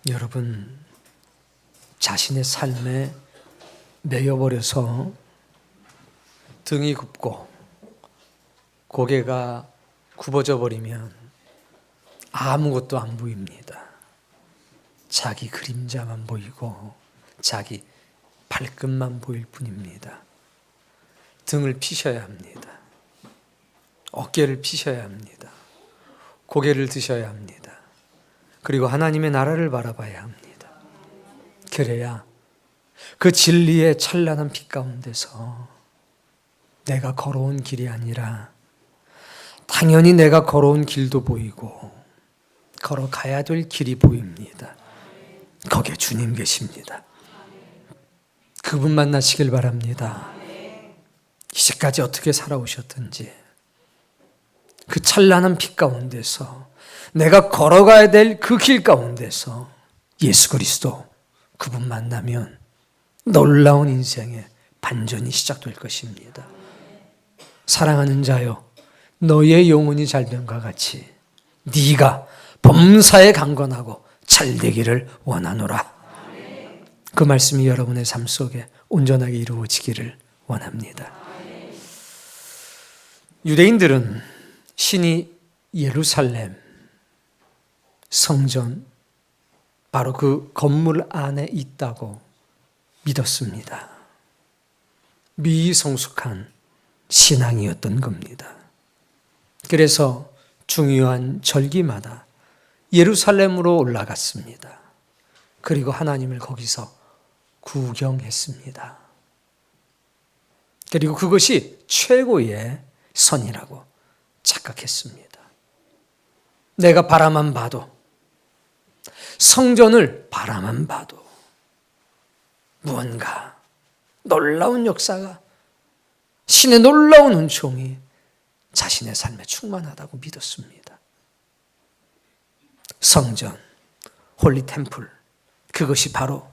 여러분, 자신의 삶에 매여버려서 등이 굽고 고개가 굽어져 버리면 아무것도 안 보입니다. 자기 그림자만 보이고 자기 발끝만 보일 뿐입니다. 등을 피셔야 합니다. 어깨를 피셔야 합니다. 고개를 드셔야 합니다. 그리고 하나님의 나라를 바라봐야 합니다. 그래야 그 진리의 찬란한 빛 가운데서 내가 걸어온 길이 아니라 당연히 내가 걸어온 길도 보이고 걸어가야 될 길이 보입니다. 거기에 주님 계십니다. 그분 만나시길 바랍니다. 이제까지 어떻게 살아오셨든지 그 찬란한 빛 가운데서 내가 걸어가야 될 그 길 가운데서 예수 그리스도 그분 만나면 놀라운 인생의 반전이 시작될 것입니다. 사랑하는 자여, 너의 영혼이 잘됨과 같이 네가 범사에 강건하고 잘되기를 원하노라. 그 말씀이 여러분의 삶 속에 온전하게 이루어지기를 원합니다. 유대인들은 신이 예루살렘 성전, 바로 그 건물 안에 있다고 믿었습니다. 미성숙한 신앙이었던 겁니다. 그래서 중요한 절기마다 예루살렘으로 올라갔습니다. 그리고 하나님을 거기서 구경했습니다. 그리고 그것이 최고의 선이라고 착각했습니다. 내가 바라만 봐도, 성전을 바라만 봐도 무언가 놀라운 역사가, 신의 놀라운 은총이 자신의 삶에 충만하다고 믿었습니다. 성전, 홀리 템플, 그것이 바로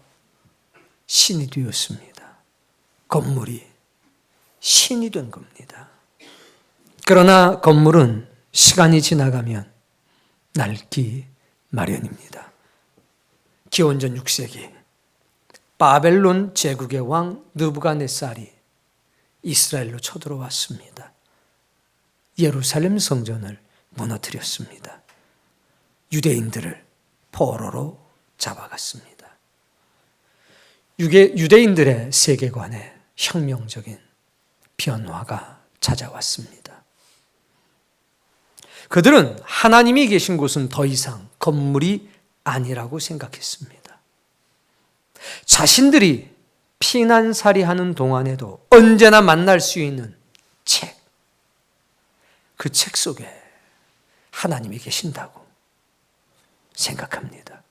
신이 되었습니다. 건물이 신이 된 겁니다. 그러나 건물은 시간이 지나가면 낡기 마련입니다. 기원전 6세기 바벨론 제국의 왕 느부갓네살이 이스라엘로 쳐들어왔습니다. 예루살렘 성전을 무너뜨렸습니다. 유대인들을 포로로 잡아갔습니다. 유대인들의 세계관에 혁명적인 변화가 찾아왔습니다. 그들은 하나님이 계신 곳은 더 이상 건물이 아니라고 생각했습니다. 자신들이 피난살이하는 동안에도 언제나 만날 수 있는 책, 그 책 속에 하나님이 계신다고 생각합니다.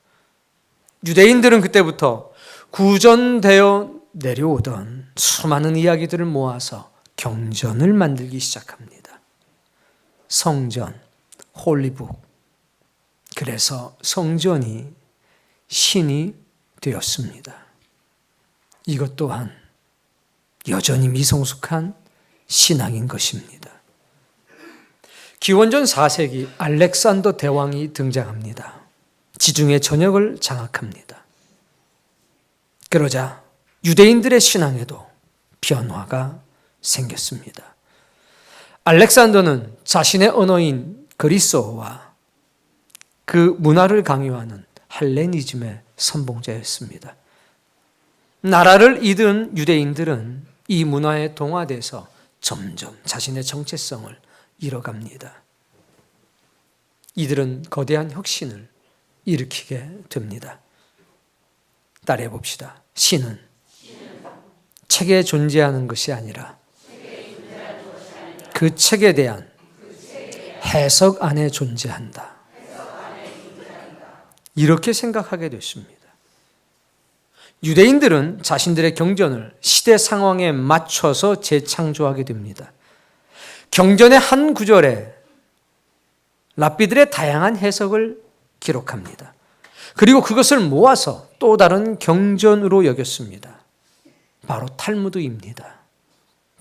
유대인들은 그때부터 구전되어 내려오던 수많은 이야기들을 모아서 경전을 만들기 시작합니다. 성전, 홀리북. 그래서 성전이 신이 되었습니다. 이것 또한 여전히 미성숙한 신앙인 것입니다. 기원전 4세기 알렉산더 대왕이 등장합니다. 지중해 전역을 장악합니다. 그러자 유대인들의 신앙에도 변화가 생겼습니다. 알렉산더는 자신의 언어인 그리스어와 그 문화를 강요하는 헬레니즘의 선봉자였습니다. 나라를 이은 유대인들은 이 문화에 동화돼서 점점 자신의 정체성을 잃어갑니다. 이들은 거대한 혁신을 일으키게 됩니다. 따라해 봅시다. 신은 책에 존재하는 것이 아니라 그 책에 대한 해석 안에 존재한다. 이렇게 생각하게 됐습니다. 유대인들은 자신들의 경전을 시대 상황에 맞춰서 재창조하게 됩니다. 경전의 한 구절에 랍비들의 다양한 해석을 기록합니다. 그리고 그것을 모아서 또 다른 경전으로 여겼습니다. 바로 탈무드입니다.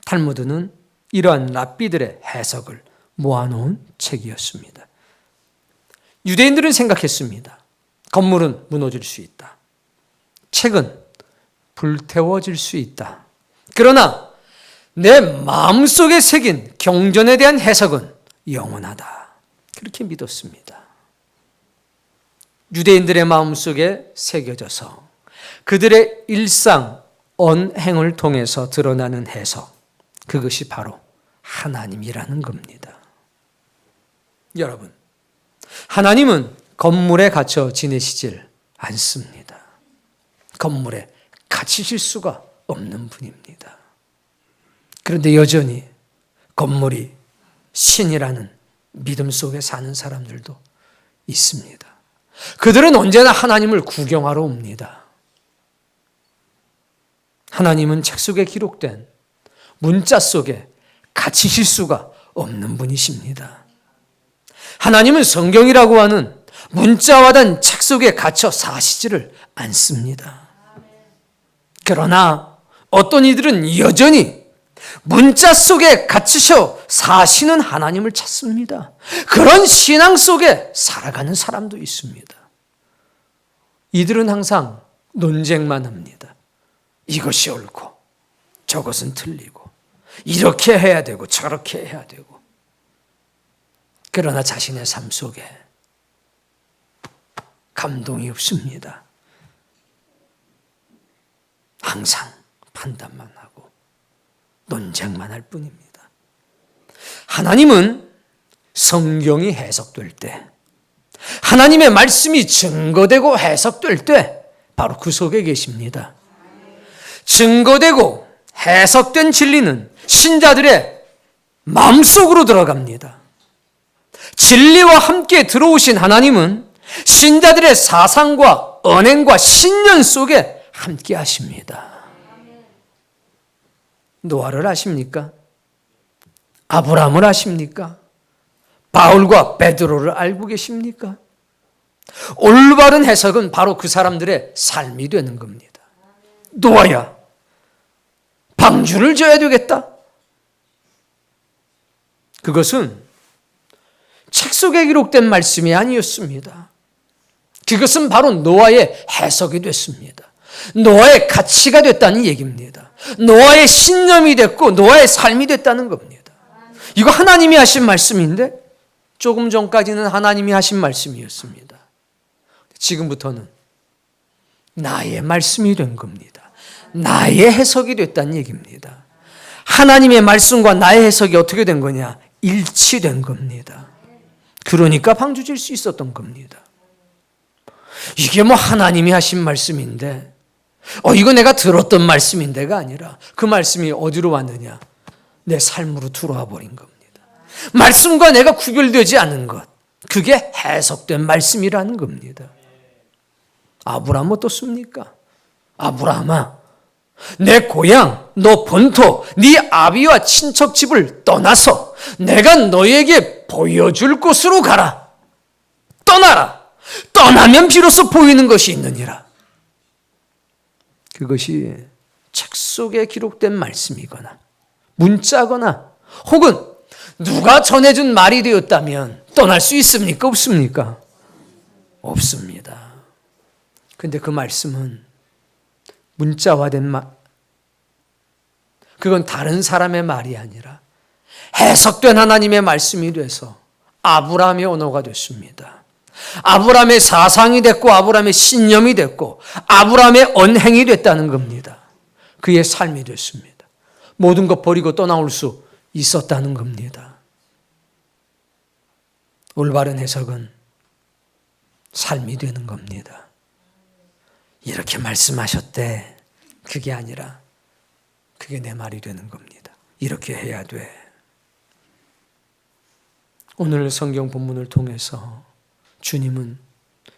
탈무드는 이러한 랍비들의 해석을 모아놓은 책이었습니다. 유대인들은 생각했습니다. 건물은 무너질 수 있다. 책은 불태워질 수 있다. 그러나 내 마음속에 새긴 경전에 대한 해석은 영원하다. 그렇게 믿었습니다. 유대인들의 마음속에 새겨져서 그들의 일상, 언행을 통해서 드러나는 해석, 그것이 바로 하나님이라는 겁니다. 여러분, 하나님은 건물에 갇혀 지내시질 않습니다. 건물에 갇히실 수가 없는 분입니다. 그런데 여전히 건물이 신이라는 믿음 속에 사는 사람들도 있습니다. 그들은 언제나 하나님을 구경하러 옵니다. 하나님은 책 속에 기록된 문자 속에 갇히실 수가 없는 분이십니다. 하나님은 성경이라고 하는 문자와 단 책 속에 갇혀 사시지를 않습니다. 그러나 어떤 이들은 여전히 문자 속에 갇히셔 사시는 하나님을 찾습니다. 그런 신앙 속에 살아가는 사람도 있습니다. 이들은 항상 논쟁만 합니다. 이것이 옳고 저것은 틀리고 이렇게 해야 되고 저렇게 해야 되고, 그러나 자신의 삶 속에 감동이 없습니다. 항상 판단만 하고 논쟁만 할 뿐입니다. 하나님은 성경이 해석될 때, 하나님의 말씀이 증거되고 해석될 때 바로 그 속에 계십니다. 증거되고 해석된 진리는 신자들의 마음속으로 들어갑니다. 진리와 함께 들어오신 하나님은 신자들의 사상과 언행과 신념 속에 함께 하십니다. 노아를 아십니까? 아브라함을 아십니까? 바울과 베드로를 알고 계십니까? 올바른 해석은 바로 그 사람들의 삶이 되는 겁니다. 노아야, 방주를 져야 되겠다. 그것은 책 속에 기록된 말씀이 아니었습니다. 그것은 바로 노아의 해석이 됐습니다. 노아의 가치가 됐다는 얘기입니다. 노아의 신념이 됐고 노아의 삶이 됐다는 겁니다. 이거 하나님이 하신 말씀인데 조금 전까지는 하나님이 하신 말씀이었습니다. 지금부터는 나의 말씀이 된 겁니다. 나의 해석이 됐다는 얘기입니다. 하나님의 말씀과 나의 해석이 어떻게 된 거냐? 일치된 겁니다. 그러니까 방주 질 수 있었던 겁니다. 이게 뭐 하나님이 하신 말씀인데, 이거 내가 들었던 말씀인데가 아니라 그 말씀이 어디로 왔느냐? 내 삶으로 들어와 버린 겁니다. 말씀과 내가 구별되지 않은 것, 그게 해석된 말씀이라는 겁니다. 아브라함 어떻습니까? 아브라함아, 내 고향, 너 본토, 네 아비와 친척 집을 떠나서 내가 너에게 보여줄 곳으로 가라. 떠나라. 떠나면 비로소 보이는 것이 있느니라. 그것이 책 속에 기록된 말씀이거나 문자거나 혹은 누가 전해준 말이 되었다면 떠날 수 있습니까? 없습니까? 없습니다. 근데 그 말씀은 문자화된 말, 그건 다른 사람의 말이 아니라 해석된 하나님의 말씀이 돼서 아브라함의 언어가 됐습니다. 아브라함의 사상이 됐고 아브라함의 신념이 됐고 아브라함의 언행이 됐다는 겁니다. 그의 삶이 됐습니다. 모든 것 버리고 떠나올 수 있었다는 겁니다. 올바른 해석은 삶이 되는 겁니다. 이렇게 말씀하셨대. 그게 아니라 그게 내 말이 되는 겁니다. 이렇게 해야 돼. 오늘 성경 본문을 통해서 주님은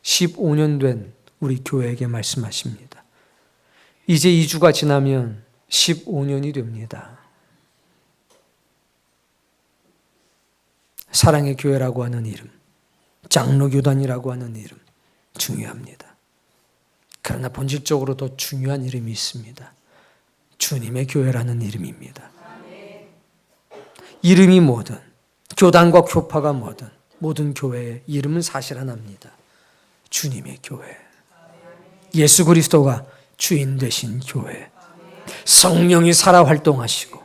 15년 된 우리 교회에게 말씀하십니다. 이제 2주가 지나면 15년이 됩니다. 사랑의 교회라고 하는 이름, 장로교단이라고 하는 이름 중요합니다. 그러나 본질적으로 더 중요한 이름이 있습니다. 주님의 교회라는 이름입니다. 이름이 뭐든 교단과 교파가 뭐든 모든 교회의 이름은 사실 하나입니다. 주님의 교회. 예수 그리스도가 주인 되신 교회. 성령이 살아 활동하시고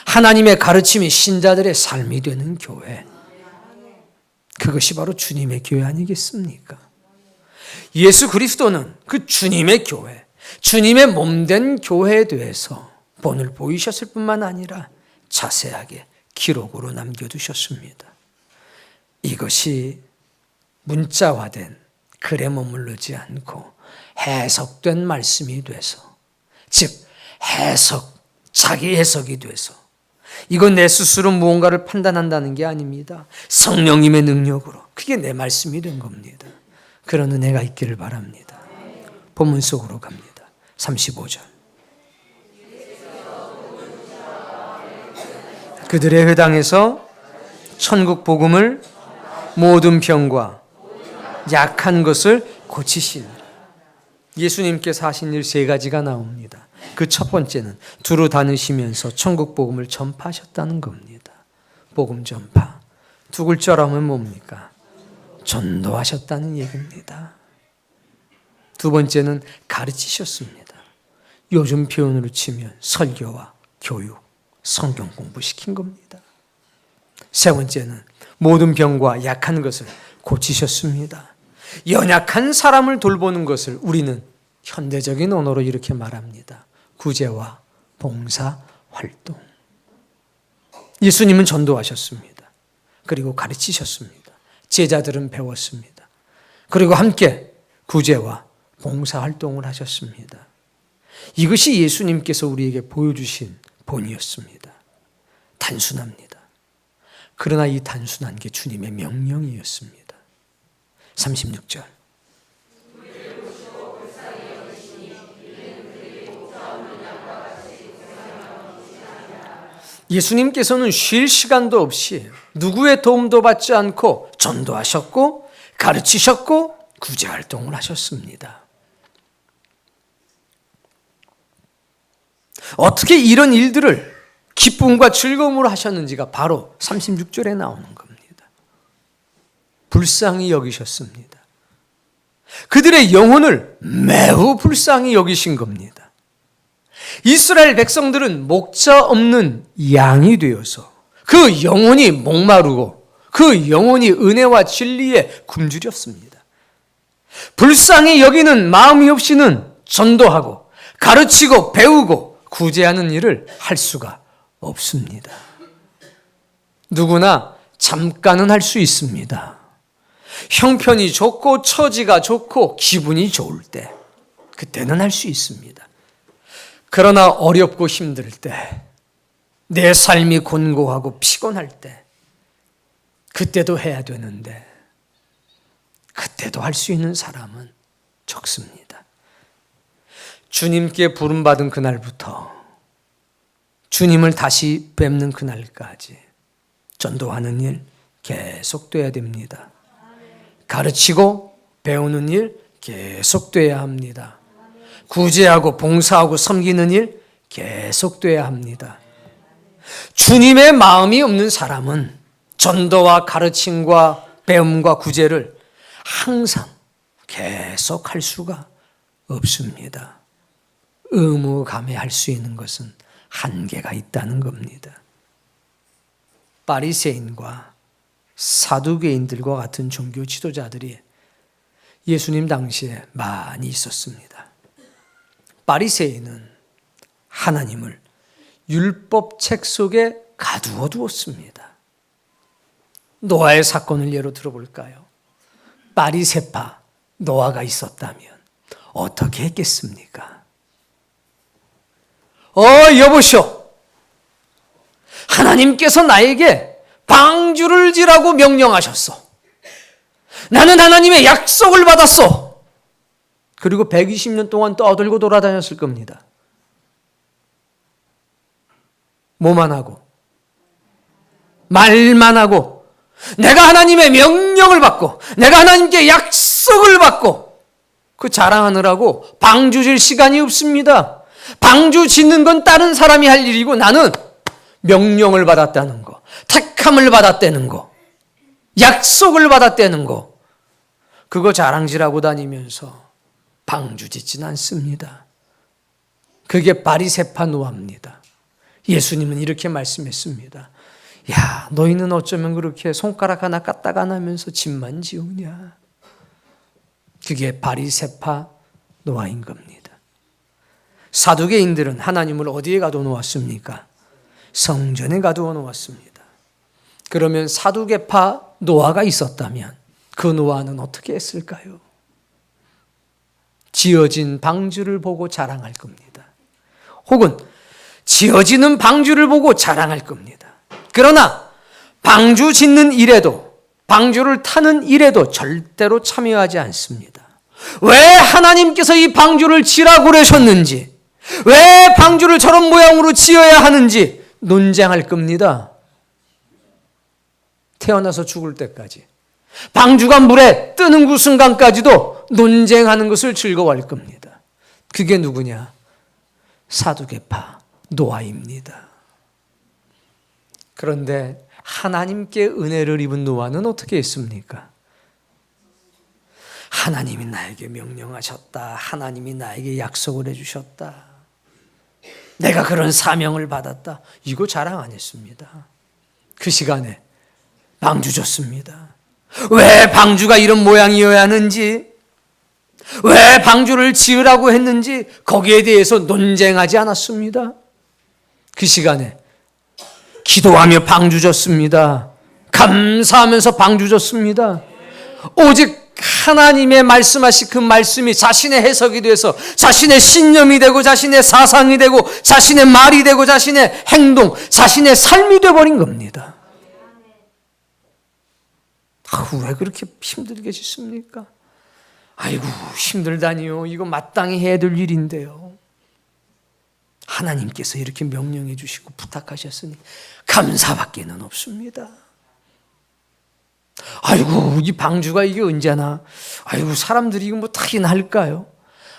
하나님의 가르침이 신자들의 삶이 되는 교회. 그것이 바로 주님의 교회 아니겠습니까? 예수 그리스도는 그 주님의 교회, 주님의 몸된 교회에 대해서 본을 보이셨을 뿐만 아니라 자세하게 기록으로 남겨두셨습니다. 이것이 문자화된 글에 머무르지 않고 해석된 말씀이 돼서, 즉 해석, 자기 해석이 돼서, 이건 내 스스로 무언가를 판단한다는 게 아닙니다. 성령님의 능력으로 그게 내 말씀이 된 겁니다. 그런 은혜가 있기를 바랍니다. 본문 속으로 갑니다. 35절. 그들의 회당에서 천국 복음을 모든 병과 약한 것을 고치시니라. 예수님께서 하신 일 세 가지가 나옵니다. 그 첫 번째는 두루 다니시면서 천국 복음을 전파하셨다는 겁니다. 복음 전파. 두 글자라면 뭡니까? 전도하셨다는 얘기입니다. 두 번째는 가르치셨습니다. 요즘 표현으로 치면 설교와 교육, 성경 공부시킨 겁니다. 세 번째는 모든 병과 약한 것을 고치셨습니다. 연약한 사람을 돌보는 것을 우리는 현대적인 언어로 이렇게 말합니다. 구제와 봉사 활동. 예수님은 전도하셨습니다. 그리고 가르치셨습니다. 제자들은 배웠습니다. 그리고 함께 구제와 봉사 활동을 하셨습니다. 이것이 예수님께서 우리에게 보여주신 본이었습니다. 단순합니다. 그러나 이 단순한 게 주님의 명령이었습니다. 36절. 예수님께서는 쉴 시간도 없이 누구의 도움도 받지 않고 전도하셨고 가르치셨고 구제활동을 하셨습니다. 어떻게 이런 일들을 기쁨과 즐거움으로 하셨는지가 바로 36절에 나오는 겁니다. 불쌍히 여기셨습니다. 그들의 영혼을 매우 불쌍히 여기신 겁니다. 이스라엘 백성들은 목자 없는 양이 되어서 그 영혼이 목마르고 그 영혼이 은혜와 진리에 굶주렸습니다. 불쌍히 여기는 마음이 없이는 전도하고 가르치고 배우고 구제하는 일을 할 수가 없습니다. 누구나 잠깐은 할 수 있습니다. 형편이 좋고 처지가 좋고 기분이 좋을 때 그때는 할 수 있습니다. 그러나 어렵고 힘들 때, 내 삶이 곤고하고 피곤할 때 그때도 해야 되는데 그때도 할 수 있는 사람은 적습니다. 주님께 부름받은 그날부터 주님을 다시 뵙는 그날까지 전도하는 일 계속돼야 됩니다. 가르치고 배우는 일 계속돼야 합니다. 구제하고 봉사하고 섬기는 일 계속돼야 합니다. 주님의 마음이 없는 사람은 전도와 가르침과 배움과 구제를 항상 계속 할 수가 없습니다. 의무감에 할 수 있는 것은 한계가 있다는 겁니다. 바리새인과 사두개인들과 같은 종교 지도자들이 예수님 당시에 많이 있었습니다. 바리새인은 하나님을 율법책 속에 가두어 두었습니다. 노아의 사건을 예로 들어볼까요? 바리새파 노아가 있었다면 어떻게 했겠습니까? 여보시오. 하나님께서 나에게 방주를 지라고 명령하셨어. 나는 하나님의 약속을 받았어. 그리고 120년 동안 떠들고 돌아다녔을 겁니다. 뭐만 하고? 말만 하고, 내가 하나님의 명령을 받고, 내가 하나님께 약속을 받고, 그 자랑하느라고 방주 질 시간이 없습니다. 방주 짓는 건 다른 사람이 할 일이고 나는 명령을 받았다는 거, 택함을 받았다는 거, 약속을 받았다는 거, 그거 자랑질하고 다니면서 방주 짓진 않습니다. 그게 바리새파 노아입니다. 예수님은 이렇게 말씀했습니다. 야, 너희는 어쩌면 그렇게 손가락 하나 까딱 안 하면서 집만 지우냐. 그게 바리새파 노아인 겁니다. 사두개인들은 하나님을 어디에 가둬 놓았습니까? 성전에 가두어 놓았습니다. 그러면 사두개파 노아가 있었다면 그 노아는 어떻게 했을까요? 지어진 방주를 보고 자랑할 겁니다. 혹은 지어지는 방주를 보고 자랑할 겁니다. 그러나 방주 짓는 일에도, 방주를 타는 일에도 절대로 참여하지 않습니다. 왜 하나님께서 이 방주를 지라고 그러셨는지, 왜 방주를 저런 모양으로 지어야 하는지 논쟁할 겁니다. 태어나서 죽을 때까지. 방주가 물에 뜨는 그 순간까지도 논쟁하는 것을 즐거워할 겁니다. 그게 누구냐? 사두개파 노아입니다. 그런데 하나님께 은혜를 입은 노아는 어떻게 했습니까? 하나님이 나에게 명령하셨다. 하나님이 나에게 약속을 해주셨다. 내가 그런 사명을 받았다. 이거 자랑 안 했습니다. 그 시간에 방주 졌습니다. 왜 방주가 이런 모양이어야 하는지, 왜 방주를 지으라고 했는지 거기에 대해서 논쟁하지 않았습니다. 그 시간에 기도하며 방주 졌습니다. 감사하면서 방주 졌습니다. 오직 하나님의 말씀하신 그 말씀이 자신의 해석이 돼서 자신의 신념이 되고 자신의 사상이 되고 자신의 말이 되고 자신의 행동, 자신의 삶이 되어버린 겁니다. 왜 그렇게 힘들게 짓습니까? 아이고 힘들다니요. 이거 마땅히 해야 될 일인데요. 하나님께서 이렇게 명령해 주시고 부탁하셨으니 감사밖에는 없습니다. 아이고 이 방주가 이게 언제나, 아이고 사람들이 이거 뭐 타긴 할까요?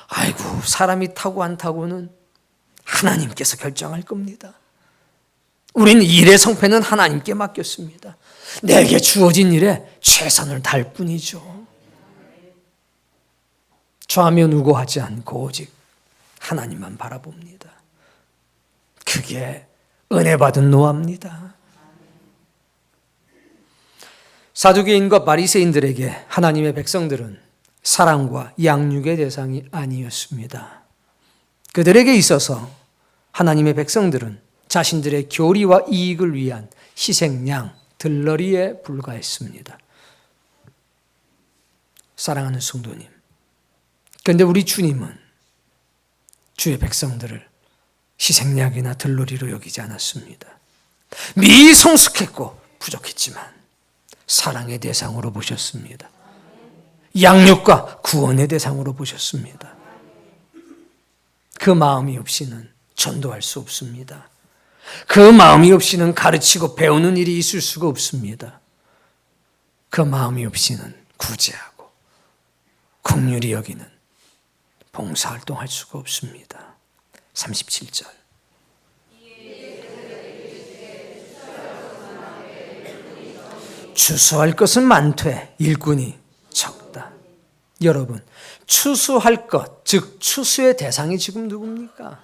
아이고 사람이 타고 안 타고는 하나님께서 결정할 겁니다. 우리는 일의 성패는 하나님께 맡겼습니다. 내게 주어진 일에 최선을 다할 뿐이죠. 좌면 우고하지 않고 오직 하나님만 바라봅니다. 그게 은혜 받은 노아입니다. 사두개인과 바리새인들에게 하나님의 백성들은 사랑과 양육의 대상이 아니었습니다. 그들에게 있어서 하나님의 백성들은 자신들의 교리와 이익을 위한 희생양, 들러리에 불과했습니다. 사랑하는 성도님, 그런데 우리 주님은 주의 백성들을 희생양이나 들러리로 여기지 않았습니다. 미성숙했고 부족했지만 사랑의 대상으로 보셨습니다. 양육과 구원의 대상으로 보셨습니다. 그 마음이 없이는 전도할 수 없습니다. 그 마음이 없이는 가르치고 배우는 일이 있을 수가 없습니다. 그 마음이 없이는 구제하고 긍휼히 여기는 봉사활동할 수가 없습니다. 37절. 추수할 것은 많되 일꾼이 적다. 여러분, 추수할 것, 즉 추수의 대상이 지금 누굽니까?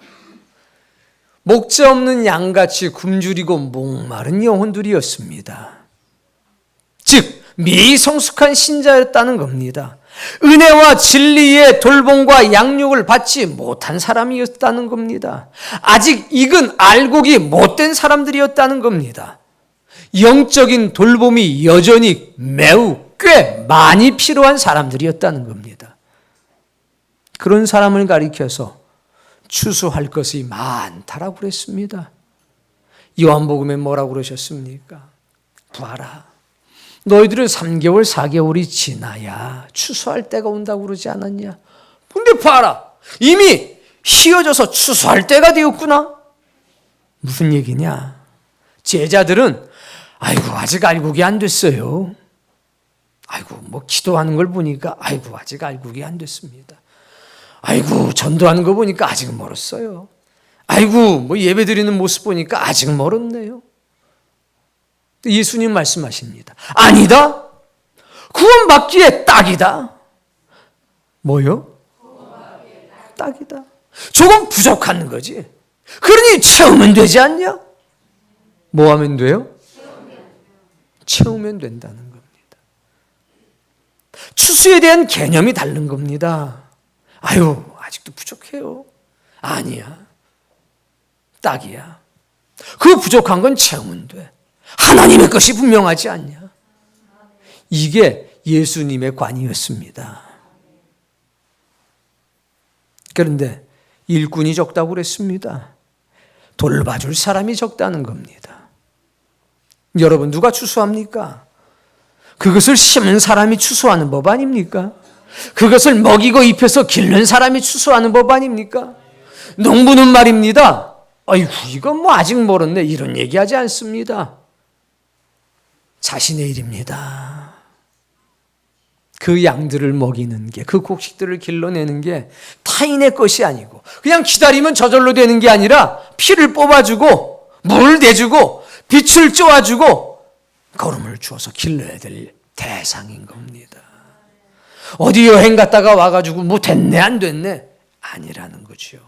목자 없는 양같이 굶주리고 목마른 영혼들이었습니다. 즉 미성숙한 신자였다는 겁니다. 은혜와 진리의 돌봄과 양육을 받지 못한 사람이었다는 겁니다. 아직 익은 알곡이 못된 사람들이었다는 겁니다. 영적인 돌봄이 여전히 매우 꽤 많이 필요한 사람들이었다는 겁니다. 그런 사람을 가리켜서 추수할 것이 많다라고 그랬습니다. 요한복음에 뭐라고 그러셨습니까? 봐라, 너희들은 3개월 4개월이 지나야 추수할 때가 온다고 그러지 않았냐? 근데 봐라, 이미 휘어져서 추수할 때가 되었구나. 무슨 얘기냐? 제자들은 아이고 아직 알곡이 안 됐어요. 아이고 뭐 기도하는 걸 보니까 아이고 아직 알곡이 안 됐습니다. 아이고 전도하는 거 보니까 아직 멀었어요. 아이고 뭐 예배 드리는 모습 보니까 아직 멀었네요. 예수님 말씀하십니다. 아니다. 구원받기에 딱이다. 뭐요? 딱이다. 조금 부족한 거지. 그러니 채우면 되지 않냐? 뭐 하면 돼요? 채우면 된다는 겁니다. 추수에 대한 개념이 다른 겁니다. 아유, 아직도 부족해요. 아니야. 딱이야. 그 부족한 건 채우면 돼. 하나님의 것이 분명하지 않냐? 이게 예수님의 관이었습니다. 그런데 일꾼이 적다고 그랬습니다. 돌봐줄 사람이 적다는 겁니다. 여러분, 누가 추수합니까? 그것을 심은 사람이 추수하는 법 아닙니까? 그것을 먹이고 입혀서 기르는 사람이 추수하는 법 아닙니까? 농부는 말입니다. 아이고, 이건 뭐 아직 멀었네. 이런 얘기하지 않습니다. 자신의 일입니다. 그 양들을 먹이는 게, 그 곡식들을 길러내는 게 타인의 것이 아니고 그냥 기다리면 저절로 되는 게 아니라 피를 뽑아주고 물을 대주고 빛을 쬐어주고 거름을 주어서 길러야 될 대상인 겁니다. 어디 여행 갔다가 와가지고 뭐 됐네 안 됐네 아니라는 거죠.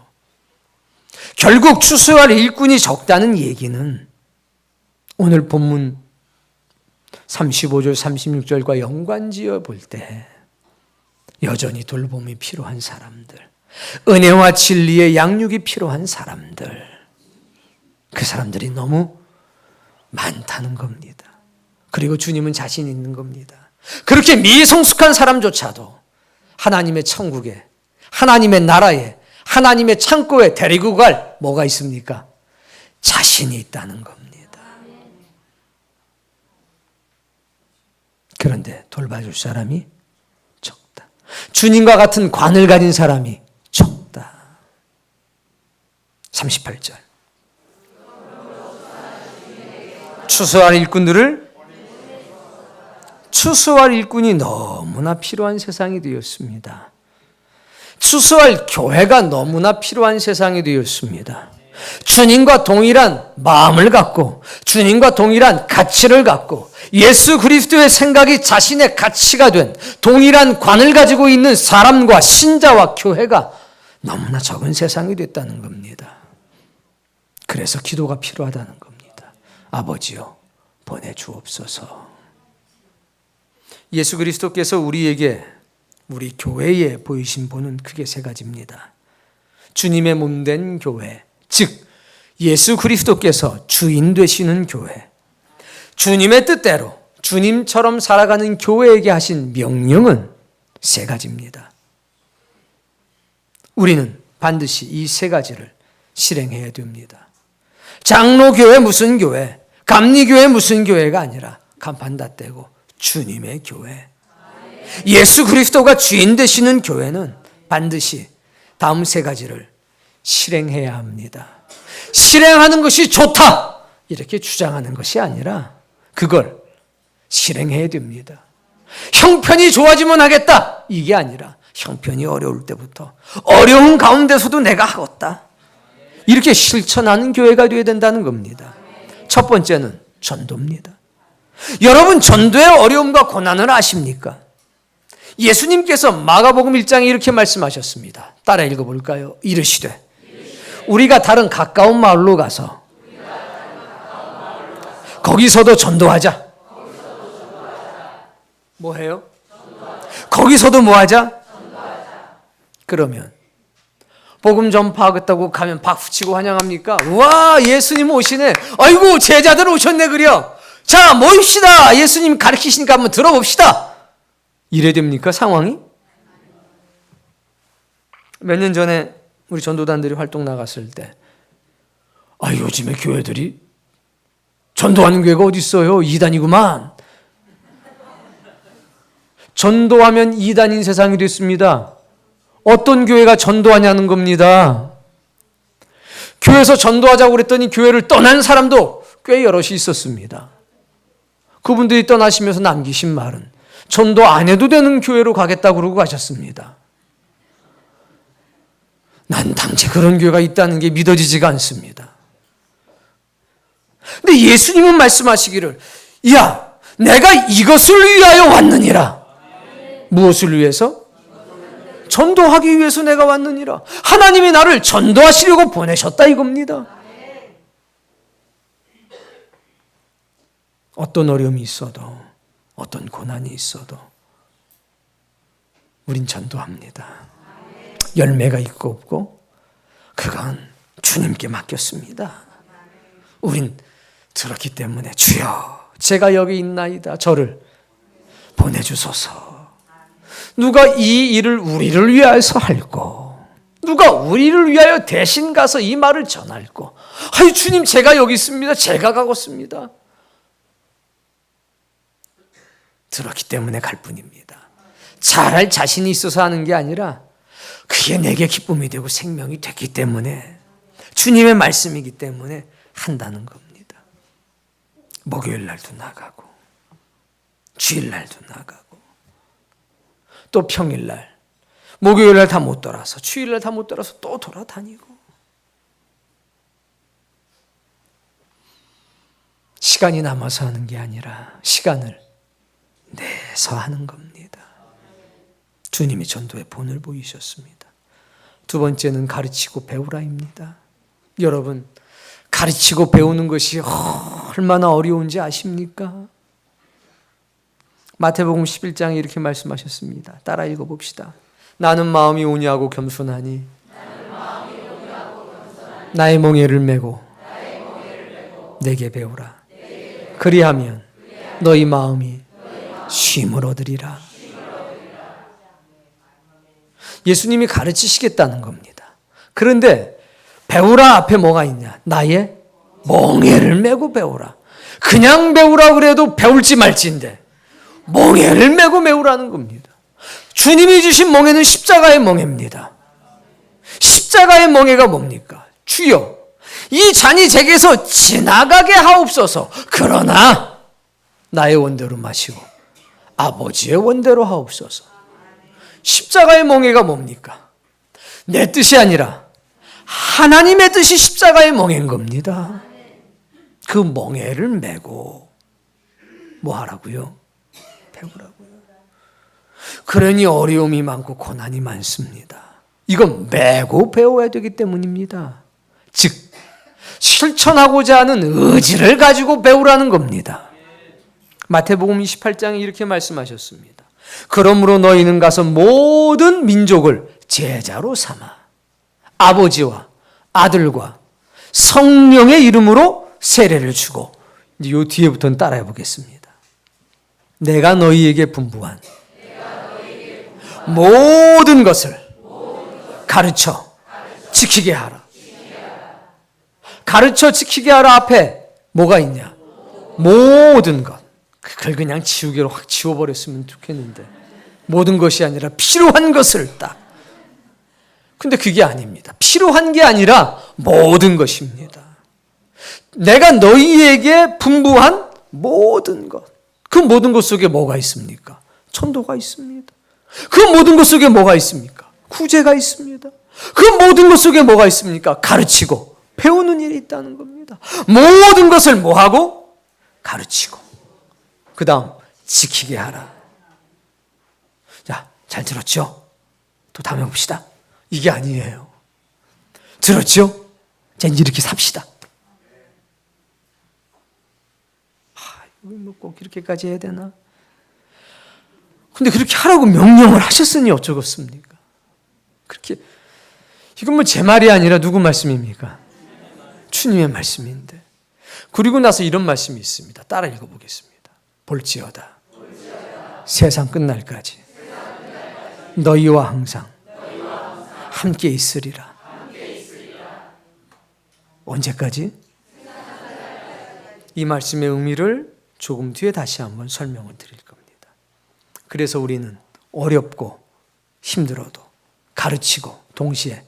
결국 추수할 일꾼이 적다는 얘기는 오늘 본문 35절 36절과 연관지어 볼 때 여전히 돌봄이 필요한 사람들, 은혜와 진리의 양육이 필요한 사람들, 그 사람들이 너무 많다는 겁니다. 그리고 주님은 자신 있는 겁니다. 그렇게 미성숙한 사람조차도 하나님의 천국에, 하나님의 나라에, 하나님의 창고에 데리고 갈 뭐가 있습니까? 자신이 있다는 겁니다. 그런데 돌봐줄 사람이 적다. 주님과 같은 관을 가진 사람이 적다. 38절. 추수할 일꾼이 너무나 필요한 세상이 되었습니다. 추수할 교회가 너무나 필요한 세상이 되었습니다. 주님과 동일한 마음을 갖고 주님과 동일한 가치를 갖고 예수 그리스도의 생각이 자신의 가치가 된 동일한 관을 가지고 있는 사람과 신자와 교회가 너무나 적은 세상이 됐다는 겁니다. 그래서 기도가 필요하다는 겁니다. 아버지요, 보내주옵소서. 예수 그리스도께서 우리에게, 우리 교회에 보이신 본은 크게 세 가지입니다. 주님의 몸된 교회, 즉 예수 그리스도께서 주인 되시는 교회, 주님의 뜻대로 주님처럼 살아가는 교회에게 하신 명령은 세 가지입니다. 우리는 반드시 이 세 가지를 실행해야 됩니다. 장로교회 무슨 교회, 감리교회 무슨 교회가 아니라 간판 다 떼고 주님의 교회, 예수 그리스도가 주인 되시는 교회는 반드시 다음 세 가지를 실행해야 합니다. 실행하는 것이 좋다 이렇게 주장하는 것이 아니라 그걸 실행해야 됩니다. 형편이 좋아지면 하겠다 이게 아니라 형편이 어려울 때부터 어려운 가운데서도 내가 하겠다 이렇게 실천하는 교회가 되어야 된다는 겁니다. 첫 번째는 전도입니다. 여러분, 전도의 어려움과 고난을 아십니까? 예수님께서 마가복음 1장에 이렇게 말씀하셨습니다. 따라 읽어볼까요? 이르시되 우리가 다른 가까운 마을로 가서 거기서도 전도하자. 뭐 해요? 거기서도 뭐 하자? 그러면 복음 전파하겠다고 가면 박수치고 환영합니까? 와, 예수님 오시네. 아이고, 제자들 오셨네 그려. 자, 모입시다. 예수님 가르치시니까 한번 들어봅시다. 이래 됩니까, 상황이? 몇 년 전에 우리 전도단들이 활동 나갔을 때, 요즘에 교회들이 전도하는 교회가 어디 있어요? 이단이구만. 전도하면 이단인 세상이 됐습니다. 어떤 교회가 전도하냐는 겁니다. 교회에서 전도하자고 그랬더니 교회를 떠난 사람도 꽤 여럿이 있었습니다. 그분들이 떠나시면서 남기신 말은 전도 안 해도 되는 교회로 가겠다고 그러고 가셨습니다. 난 당최 그런 교회가 있다는 게 믿어지지가 않습니다. 근데 예수님은 말씀하시기를, 야, 내가 이것을 위하여 왔느니라. 무엇을 위해서? 전도하기 위해서 내가 왔느니라. 하나님이 나를 전도하시려고 보내셨다 이겁니다. 어떤 어려움이 있어도, 어떤 고난이 있어도 우린 전도합니다. 열매가 있고 없고 그건 주님께 맡겼습니다. 우린 들었기 때문에 주여 제가 여기 있나이다. 저를 보내주소서. 누가 이 일을 우리를 위하여서 할고, 누가 우리를 위하여 대신 가서 이 말을 전할고, 아유 주님 제가 여기 있습니다. 제가 가겠습니다. 들었기 때문에 갈 뿐입니다. 잘할 자신이 있어서 하는 게 아니라 그게 내게 기쁨이 되고 생명이 됐기 때문에, 주님의 말씀이기 때문에 한다는 겁니다. 목요일 날도 나가고 주일 날도 나가고 또 평일 날, 목요일 날 다 못 돌아서 주일 날 다 못 돌아서 또 돌아다니고, 시간이 남아서 하는 게 아니라 시간을 내서 하는 겁니다. 주님이 전도의 본을 보이셨습니다. 두 번째는 가르치고 배우라입니다. 여러분, 가르치고 배우는 것이 얼마나 어려운지 아십니까? 마태복음 11장에 이렇게 말씀하셨습니다. 따라 읽어봅시다. 나는 마음이 온유하고 겸손하니 나의 멍에를 메고 내게 배우라. 그리하면 너희 마음이 쉼을 얻으리라. 예수님이 가르치시겠다는 겁니다. 그런데 배우라 앞에 뭐가 있냐? 나의 멍에를 메고 배우라. 그냥 배우라 그래도 배울지 말지인데 멍에를 메고 배우라는 겁니다. 주님이 주신 멍에는 십자가의 멍에입니다. 십자가의 멍에가 뭡니까? 주여 이 잔이 제게서 지나가게 하옵소서. 그러나 나의 원대로 마시고 아버지의 원대로 하옵소서. 십자가의 멍에가 뭡니까? 내 뜻이 아니라 하나님의 뜻이 십자가의 멍에인 겁니다. 그 멍에를 메고 뭐 하라고요? 배우라고요. 그러니 어려움이 많고 고난이 많습니다. 이건 메고 배워야 되기 때문입니다. 즉 실천하고자 하는 의지를 가지고 배우라는 겁니다. 마태복음 28장에 이렇게 말씀하셨습니다. 그러므로 너희는 가서 모든 민족을 제자로 삼아 아버지와 아들과 성령의 이름으로 세례를 주고, 이 뒤에부터는 따라해 보겠습니다. 내가 너희에게 분부한 모든 것을 가르쳐 지키게 하라. 가르쳐 지키게 하라 앞에 뭐가 있냐? 모든 것. 그걸 그냥 지우개로 확 지워버렸으면 좋겠는데, 모든 것이 아니라 필요한 것을 딱. 근데 그게 아닙니다. 필요한 게 아니라 모든 것입니다. 내가 너희에게 분부한 모든 것. 그 모든 것 속에 뭐가 있습니까? 전도가 있습니다. 그 모든 것 속에 뭐가 있습니까? 구제가 있습니다. 그 모든 것 속에 뭐가 있습니까? 가르치고 배우는 일이 있다는 겁니다. 모든 것을 뭐하고? 가르치고 그 다음 지키게 하라. 자, 잘 들었죠? 또 다음에 봅시다. 이게 아니에요. 들었죠? 자, 이렇게 삽시다. 뭐 꼭 이렇게까지 해야 되나? 근데 그렇게 하라고 명령을 하셨으니 어쩌겠습니까? 그렇게, 이건 뭐 제 말이 아니라 누구 말씀입니까? 주님의 말씀인데. 그리고 나서 이런 말씀이 있습니다. 따라 읽어보겠습니다. 볼지어다 세상 끝날까지 너희와 항상 함께 있으리라. 언제까지? 이 말씀의 의미를 조금 뒤에 다시 한번 설명을 드릴 겁니다. 그래서 우리는 어렵고 힘들어도 가르치고 동시에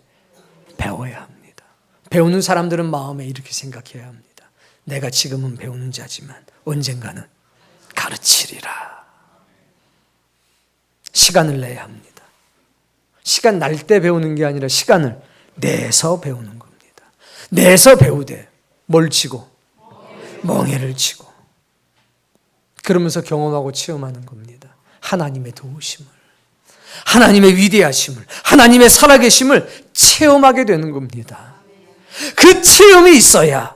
배워야 합니다. 배우는 사람들은 마음에 이렇게 생각해야 합니다. 내가 지금은 배우는 자지만 언젠가는 가르치리라. 시간을 내야 합니다. 시간 날 때 배우는 게 아니라 시간을 내서 배우는 겁니다. 내서 배우되 뭘 치고? 멍에를 치고. 그러면서 경험하고 체험하는 겁니다. 하나님의 도우심을. 하나님의 위대하심을, 하나님의 살아계심을 체험하게 되는 겁니다. 그 체험이 있어야,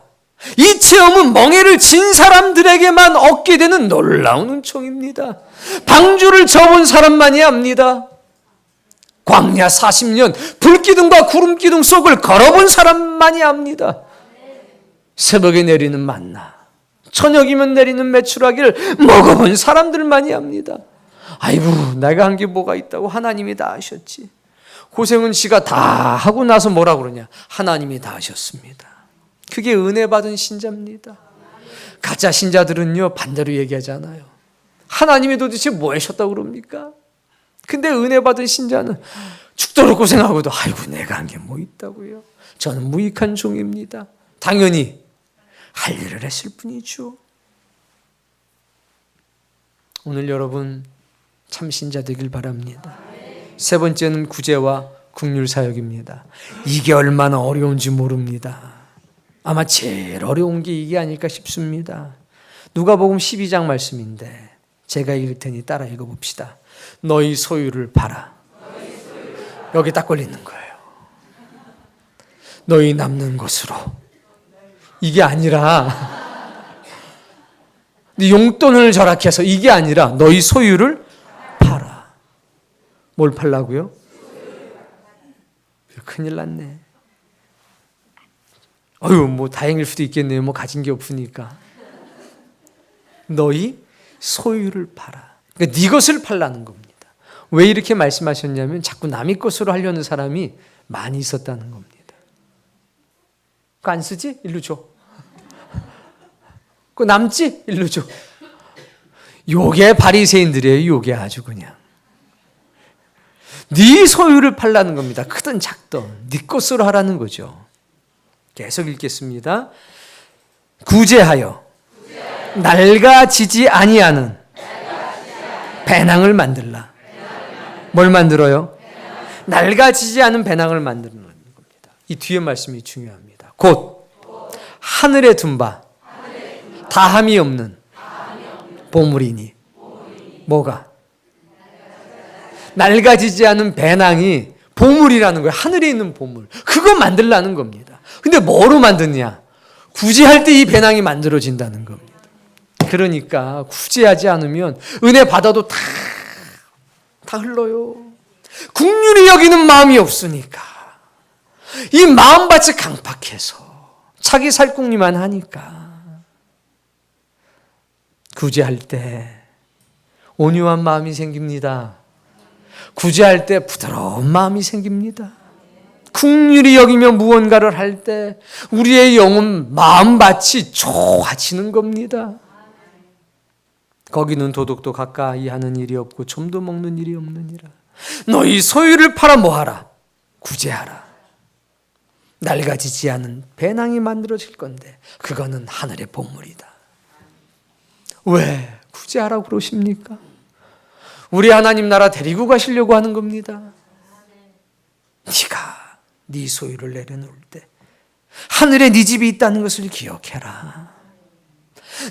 이 체험은 멍에를 진 사람들에게만 얻게 되는 놀라운 은총입니다. 방주를 접은 사람만이 압니다. 광야 40년 불기둥과 구름기둥 속을 걸어본 사람만이 압니다. 새벽에 내리는 만나, 저녁이면 내리는 메추라기를 먹어본 사람들만이 압니다. 아이고, 내가 한 게 뭐가 있다고, 하나님이 다 하셨지. 고생은 지가 다 하고 나서 뭐라 그러냐, 하나님이 다 하셨습니다. 그게 은혜 받은 신자입니다. 가짜 신자들은요, 반대로 얘기하잖아요. 하나님이 도대체 뭐 하셨다고 그럽니까? 근데 은혜 받은 신자는 죽도록 고생하고도 아이고, 내가 한 게 뭐 있다고요. 저는 무익한 종입니다. 당연히 할 일을 했을 뿐이죠. 오늘 여러분 참 신자 되길 바랍니다. 세 번째는 구제와 긍휼 사역입니다. 이게 얼마나 어려운지 모릅니다. 아마 제일 어려운 게 이게 아닐까 싶습니다. 누가복음 12장 말씀인데 제가 읽을 테니 따라 읽어봅시다. 너희 소유를 팔아. 여기 딱 걸리는 거예요. 너희 남는 것으로. 이게 아니라 용돈을 절약해서 이게 아니라 너희 소유를 팔아. 뭘 팔라고요? 큰일 났네. 뭐 다행일 수도 있겠네요. 뭐 가진 게 없으니까. 너희 소유를 팔아. 그러니까 네 것을 팔라는 겁니다. 왜 이렇게 말씀하셨냐면 자꾸 남의 것으로 하려는 사람이 많이 있었다는 겁니다. 그거 안 쓰지? 일로 줘. 그거 남지? 일로 줘. 요게 바리새인들이에요. 요게 아주 그냥. 네 소유를 팔라는 겁니다. 크든 작든 네 것으로 하라는 거죠. 계속 읽겠습니다. 구제하여 낡아지지 아니하는 배낭을 만들라. 뭘 만들어요? 낡아지지 않은 배낭을 만드는 겁니다. 이 뒤에 말씀이 중요합니다. 곧 하늘에 둔 바 다함이 없는 보물이니. 뭐가? 낡아지지 않은 배낭이 보물이라는 거예요. 하늘에 있는 보물. 그거 만들라는 겁니다. 근데 뭐로 만드냐? 구제할 때 이 배낭이 만들어진다는 겁니다. 그러니까 구제하지 않으면 은혜 받아도 다 흘러요. 긍휼히 여기는 마음이 없으니까. 이 마음밭이 강팍해서 자기 살궁리만 하니까. 구제할 때 온유한 마음이 생깁니다. 구제할 때 부드러운 마음이 생깁니다. 긍휼히 여기며 무언가를 할 때 우리의 영은 마음밭이 좋아지는 겁니다. 거기는 도둑도 가까이 하는 일이 없고 좀도 먹는 일이 없느니라. 너희 소유를 팔아 뭐하라? 구제하라. 낡아지지 않은 배낭이 만들어질 건데 그거는 하늘의 보물이다. 왜 구제하라고 그러십니까? 우리 하나님 나라 데리고 가시려고 하는 겁니다. 네가 네 소유를 내려놓을 때 하늘에 네 집이 있다는 것을 기억해라.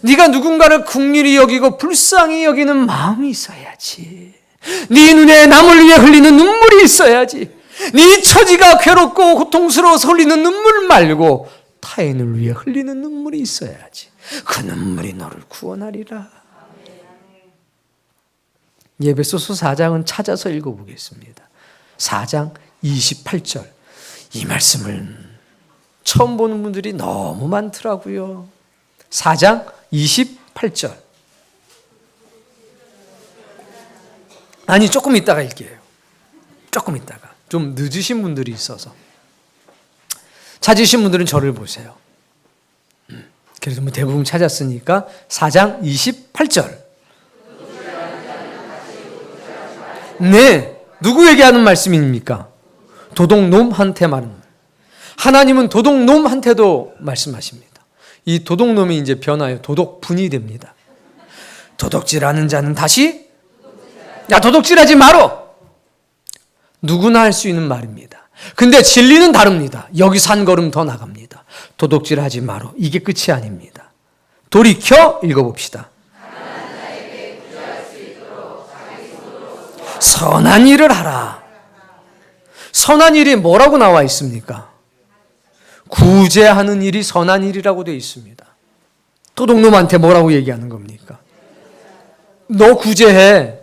네가 누군가를 긍휼히 여기고 불쌍히 여기는 마음이 있어야지. 네 눈에 남을 위해 흘리는 눈물이 있어야지. 네 처지가 괴롭고 고통스러워서 흘리는 눈물 말고 타인을 위해 흘리는 눈물이 있어야지. 그 눈물이 너를 구원하리라. 에베소서 4장은 찾아서 읽어보겠습니다. 4장 28절. 이 말씀을 처음 보는 분들이 너무 많더라고요. 4장 28절. 아니, 조금 있다가 읽게요. 조금 있다가. 좀 늦으신 분들이 있어서. 찾으신 분들은 저를 보세요. 그래도 뭐 대부분 찾았으니까 4장 28절. 네, 누구에게 하는 말씀입니까? 도둑놈한테 말하는. 하나님은 도둑놈한테도 말씀하십니다. 이 도둑놈이 이제 변하여 도둑분이 됩니다. 도둑질하는 자는 다시 야, 도둑질하지 마라. 누구나 할 수 있는 말입니다. 근데 진리는 다릅니다. 여기서 한 걸음 더 나갑니다. 도둑질하지 마라. 이게 끝이 아닙니다. 돌이켜 읽어봅시다. 선한 일을 하라. 선한 일이 뭐라고 나와 있습니까? 구제하는 일이 선한 일이라고 되어 있습니다. 도둑놈한테 뭐라고 얘기하는 겁니까? 너 구제해.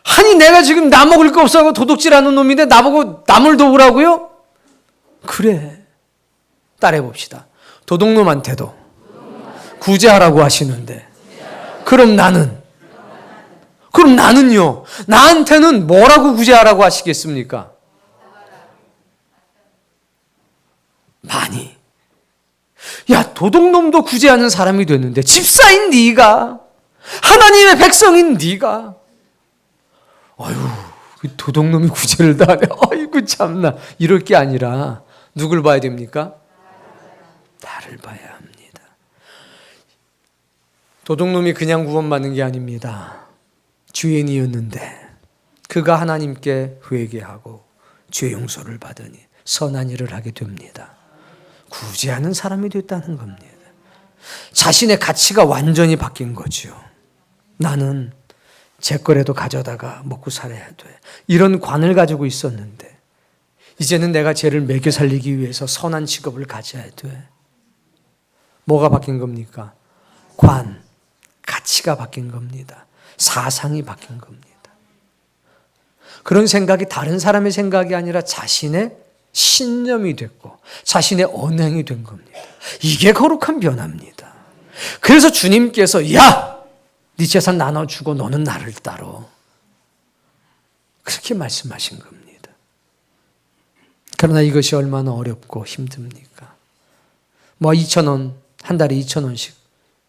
아니 내가 지금 나 먹을 거 없어서 도둑질하는 놈인데 나보고 남을 도우라고요? 그래. 따라해 봅시다. 도둑놈한테도 구제하라고 하시는데 그럼 나는요? 나한테는 뭐라고 구제하라고 하시겠습니까? 많이. 야, 도둑놈도 구제하는 사람이 됐는데 집사인 네가, 하나님의 백성인 네가, 아유, 그 도둑놈이 구제를 다 하네. 아이고 참나. 이럴 게 아니라 누굴 봐야 됩니까? 나를 봐야 합니다. 도둑놈이 그냥 구원받는 게 아닙니다. 죄인이었는데 그가 하나님께 회개하고 죄 용서를 받으니 선한 일을 하게 됩니다. 구제하는 사람이 됐다는 겁니다. 자신의 가치가 완전히 바뀐 거죠. 나는 제 거라도 가져다가 먹고 살아야 돼. 이런 관을 가지고 있었는데 이제는 내가 쟤를 먹여 살리기 위해서 선한 직업을 가져야 돼. 뭐가 바뀐 겁니까? 관, 가치가 바뀐 겁니다. 사상이 바뀐 겁니다. 그런 생각이 다른 사람의 생각이 아니라 자신의 신념이 됐고 자신의 언행이 된 겁니다. 이게 거룩한 변화입니다. 그래서 주님께서 야! 네 재산 나눠주고 너는 나를 따라. 그렇게 말씀하신 겁니다. 그러나 이것이 얼마나 어렵고 힘듭니까? 2,000원, 한 달에 2,000원씩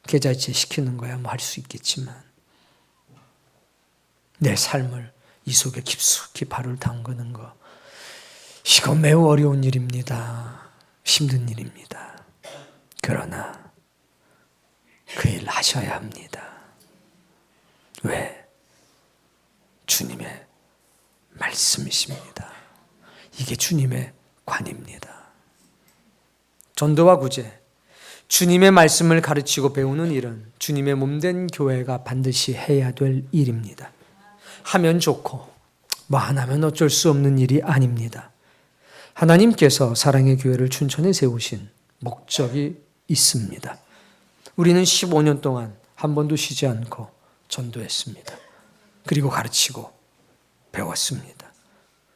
계좌이체 시키는 거야 할 수 있겠지만 내 삶을 이 속에 깊숙이 발을 담그는 거, 이건 매우 어려운 일입니다. 힘든 일입니다. 그러나 그 일 하셔야 합니다. 왜? 주님의 말씀이십니다. 이게 주님의 관입니다. 전도와 구제, 주님의 말씀을 가르치고 배우는 일은 주님의 몸된 교회가 반드시 해야 될 일입니다. 하면 좋고 안 하면 어쩔 수 없는 일이 아닙니다. 하나님께서 사랑의 교회를 춘천에 세우신 목적이 있습니다. 우리는 15년 동안 한 번도 쉬지 않고 전도했습니다. 그리고 가르치고 배웠습니다.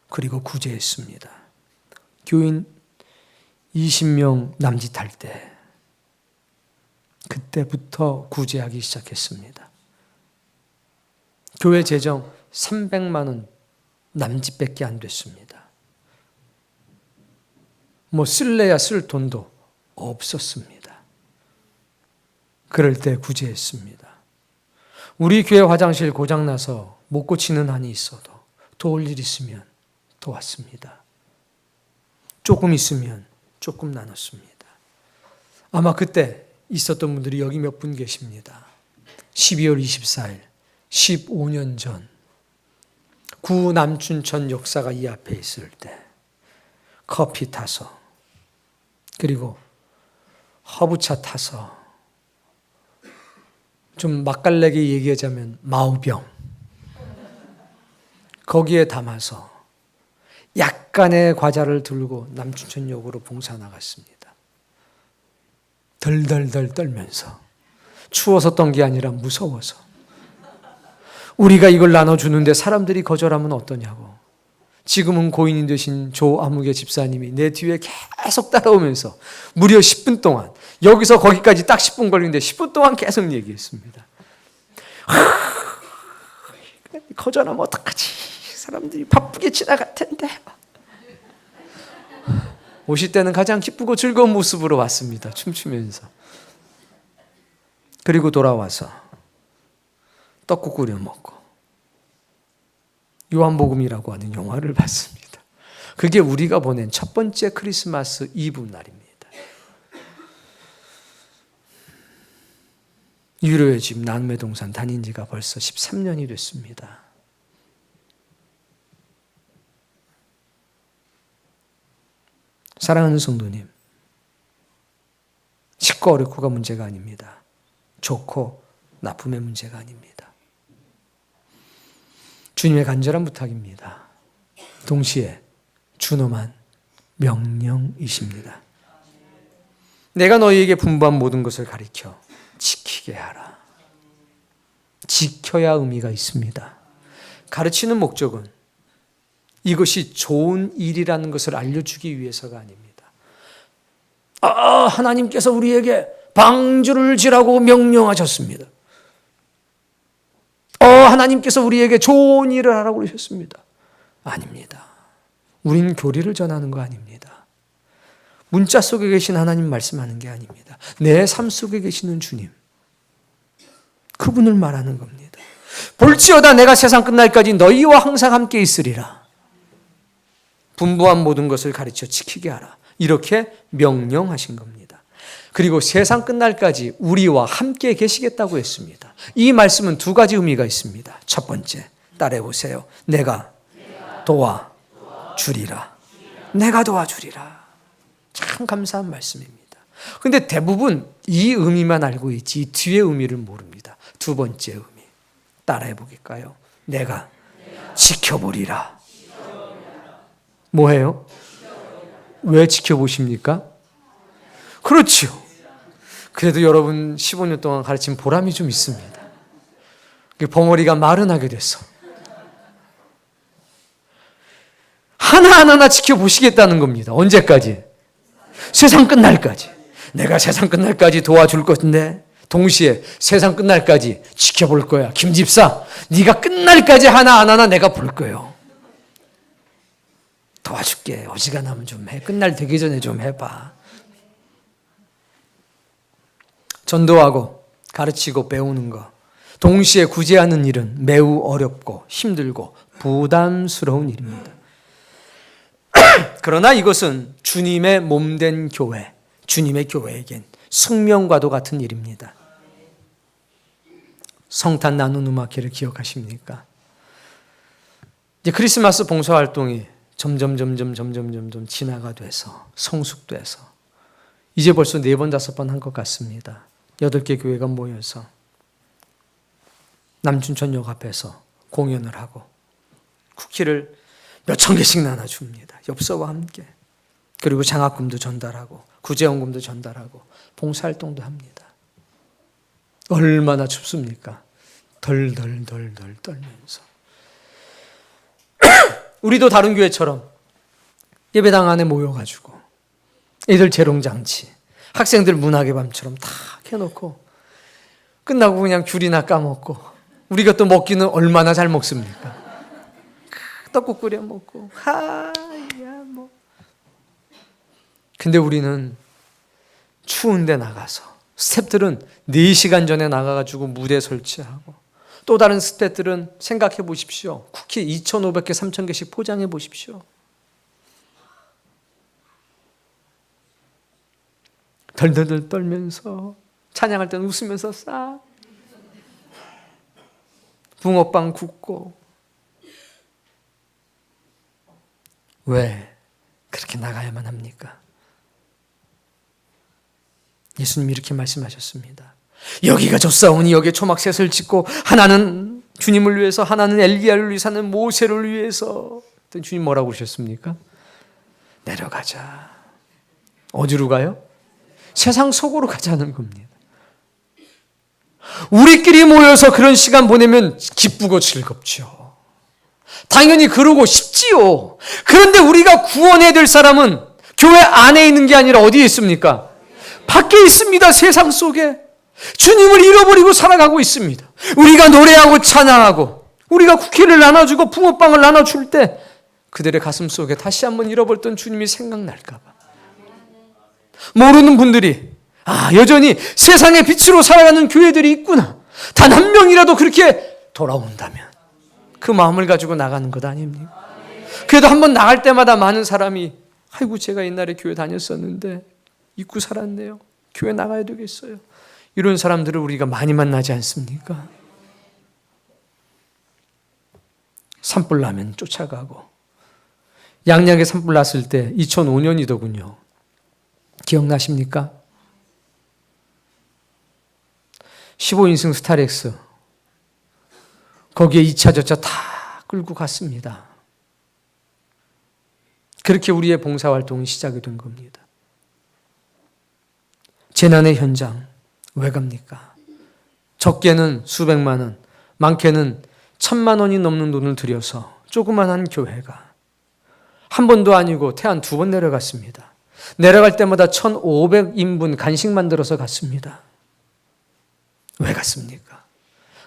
그리고 구제했습니다. 교인 20명 남짓할 때 그때부터 구제하기 시작했습니다. 교회 재정 300만 원 남짓밖에 안 됐습니다. 쓸래야 쓸 돈도 없었습니다. 그럴 때 구제했습니다. 우리 교회 화장실 고장나서 못 고치는 한이 있어도 도울 일 있으면 도왔습니다. 조금 있으면 조금 나눴습니다. 아마 그때 있었던 분들이 여기 몇 분 계십니다. 12월 24일, 15년 전 구 남춘천 역사가 이 앞에 있을 때 커피 타서 그리고 허브차 타서 좀 맛깔나게 얘기하자면 마우병 거기에 담아서 약간의 과자를 들고 남춘천역으로 봉사 나갔습니다. 덜덜덜 떨면서 추워서 떤 게 아니라 무서워서 우리가 이걸 나눠주는데 사람들이 거절하면 어떠냐고. 지금은 고인이 되신 조아무개 집사님이 내 뒤에 계속 따라오면서 무려 10분 동안 여기서 거기까지 딱 10분 걸리는데 10분 동안 계속 얘기했습니다. 거절하면 어떡하지? 사람들이 바쁘게 지나갈 텐데. 오실 때는 가장 기쁘고 즐거운 모습으로 왔습니다. 춤추면서. 그리고 돌아와서 떡국 끓여 먹고 요한복음이라고 하는 영화를 봤습니다. 그게 우리가 보낸 첫 번째 크리스마스 이브 날입니다. 유료의 집 남매동산 다닌 지가 벌써 13년이 됐습니다. 사랑하는 성도님, 쉽고 어렵고가 문제가 아닙니다. 좋고 나쁨의 문제가 아닙니다. 주님의 간절한 부탁입니다. 동시에 준엄한 명령이십니다. 내가 너희에게 분부한 모든 것을 가리켜 지키게 하라. 지켜야 의미가 있습니다. 가르치는 목적은 이것이 좋은 일이라는 것을 알려주기 위해서가 아닙니다. 하나님께서 우리에게 방주를 지라고 명령하셨습니다. 하나님께서 우리에게 좋은 일을 하라고 그러셨습니다. 아닙니다. 우린 교리를 전하는 거 아닙니다. 문자 속에 계신 하나님 말씀하는 게 아닙니다. 내 삶 속에 계시는 주님, 그분을 말하는 겁니다. 볼지어다 내가 세상 끝날까지 너희와 항상 함께 있으리라. 분부한 모든 것을 가르쳐 지키게 하라. 이렇게 명령하신 겁니다. 그리고 세상 끝날까지 우리와 함께 계시겠다고 했습니다. 이 말씀은 두 가지 의미가 있습니다. 첫 번째, 따라해 보세요. 내가 도와주리라. 내가 도와주리라. 참 감사한 말씀입니다. 그런데 대부분 이 의미만 알고 있지 뒤의 의미를 모릅니다. 두 번째 의미, 따라해 보길까요? 내가 지켜보리라. 뭐예요? 왜 지켜보십니까? 그렇죠. 그래도 여러분 15년 동안 가르친 보람이 좀 있습니다. 벙어리가 말은 하게 됐어. 하나하나 지켜보시겠다는 겁니다. 언제까지? 세상 끝날까지. 내가 세상 끝날까지 도와줄 것인데 동시에 세상 끝날까지 지켜볼 거야. 김 집사, 네가 끝날까지 하나 안 하나 내가 볼 거예요. 도와줄게. 어지간하면 좀 해. 끝날 되기 전에 좀 해봐. 전도하고 가르치고 배우는 거, 동시에 구제하는 일은 매우 어렵고 힘들고 부담스러운 일입니다. 그러나 이것은 주님의 몸된 교회, 주님의 교회에겐 숙명과도 같은 일입니다. 성탄 나눈 음악회를 기억하십니까? 이제 크리스마스 봉사활동이 점점 진화가 돼서 성숙돼서 이제 벌써 4번, 5번 한 것 같습니다. 8개 교회가 모여서 남춘천역 앞에서 공연을 하고 쿠키를 몇천 개씩 나눠줍니다. 엽서와 함께. 그리고 장학금도 전달하고 구제원금도 전달하고 봉사활동도 합니다. 얼마나 춥습니까? 덜덜 떨면서. 우리도 다른 교회처럼 예배당 안에 모여가지고 애들 재롱장치, 학생들 문학의 밤처럼 다 해놓고 끝나고 그냥 귤이나 까먹고 우리가 또 먹기는 얼마나 잘 먹습니까? 떡국 끓여 먹고 근데 우리는 추운데 나가서 스태프들은 4시간 전에 나가가지고 무대 설치하고 또 다른 스태프들은 생각해 보십시오. 쿠키 2,500개, 3,000개씩 포장해 보십시오. 덜덜덜 떨면서 찬양할 때는 웃으면서 싹 붕어빵 굽고. 왜 그렇게 나가야만 합니까? 예수님이 이렇게 말씀하셨습니다. 여기가 좋사오니 여기에 초막셋을 짓고 하나는 주님을 위해서, 하나는 엘리야를 위해서, 하나는 모세를 위해서. 주님 뭐라고 그러셨습니까? 내려가자. 어디로 가요? 세상 속으로 가자는 겁니다. 우리끼리 모여서 그런 시간 보내면 기쁘고 즐겁죠. 당연히 그러고 싶지요. 그런데 우리가 구원해야 될 사람은 교회 안에 있는 게 아니라 어디에 있습니까? 밖에 있습니다. 세상 속에. 주님을 잃어버리고 살아가고 있습니다. 우리가 노래하고 찬양하고 우리가 쿠키를 나눠주고 붕어빵을 나눠줄 때 그들의 가슴 속에 다시 한번 잃어버렸던 주님이 생각날까 봐. 모르는 분들이 여전히 세상의 빛으로 살아가는 교회들이 있구나. 단 한 명이라도 그렇게 돌아온다면 그 마음을 가지고 나가는 것 아닙니까? 그래도 한번 나갈 때마다 많은 사람이 아이고 제가 옛날에 교회 다녔었는데 잊고 살았네요. 교회 나가야 되겠어요. 이런 사람들을 우리가 많이 만나지 않습니까? 산불 나면 쫓아가고. 양양에 산불 났을 때 2005년이더군요. 기억나십니까? 15인승 스타렉스 거기에 2차 저차 다 끌고 갔습니다. 그렇게 우리의 봉사활동이 시작이 된 겁니다. 재난의 현장 왜 갑니까? 적게는 수백만 원, 많게는 1,000만 원이 넘는 돈을 들여서 조그만한 교회가 한 번도 아니고 태안 2번 내려갔습니다. 내려갈 때마다 1,500인분 간식 만들어서 갔습니다. 왜 갔습니까?